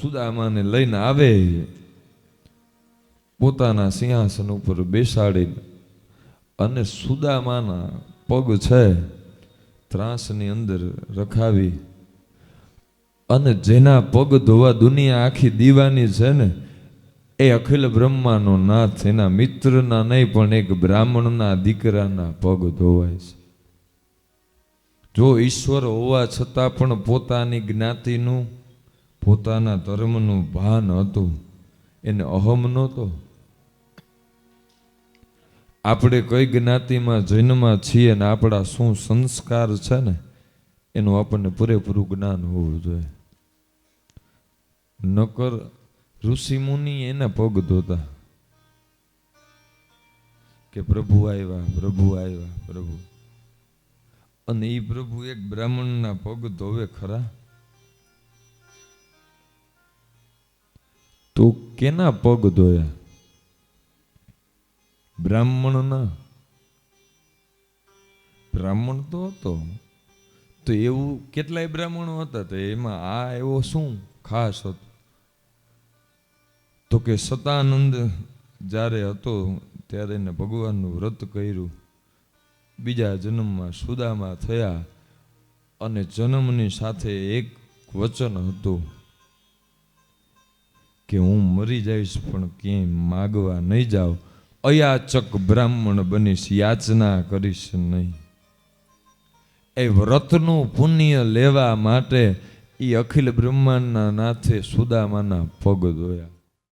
સુદામાને લઈને આવે, પોતાના સિંહાસન ઉપર બેસાડી અને સુદામાના પગ છે ત્રાસની અંદર રખાવી, અને જેના પગ ધોવા દુનિયા આખી દીવાની છે ને, એ અખિલ બ્રહ્માનો નાથ એના મિત્રના નહીં પણ એક બ્રાહ્મણના દીકરાના પગ ધોવાય છે. જો ઈશ્વર હોવા છતાં પણ પોતાની જ્ઞાતિનું પોતાના ધર્મનું ભાન હતું, એને અહમ નહોતો. આપણે કઈ જ્ઞાતિમાં જન્મમાં છીએ ને આપણા શું સંસ્કાર છે ને એનું આપણને પૂરેપૂરું જ્ઞાન હોવું જોઈએ. નકર ઋષિ મુનિ એના પગ ધોતા કે પ્રભુ આવ્યા, પ્રભુ આવ્યા, પ્રભુ. અને એ પ્રભુ એક બ્રાહ્મણના પગ ધોવે ખરા? તો કેના પગ ધોયા? બ્રાહ્મણના. બ્રાહ્મણ તો હતો, તો એવું કેટલાય બ્રાહ્મણો હતા, તો એમાં આ એવો શું ખાસ હતો? તો કે સતાનંદ જ્યારે હતો ત્યારે એને ભગવાનનું વ્રત કર્યું, બીજા જન્મમાં સુદામા થયા, અને જન્મની સાથે એક વચન હતું કે હું મરી જઈશ પણ ક્યાંય માગવા નહીં જાઉં, અયાચક બ્રાહ્મણ બનીશ, યાચના કરીશ નહીં. એ વ્રતનું પુણ્ય લેવા માટે એ અખિલ બ્રહ્માંડના નાથે સુદામાના પગ ધોયા.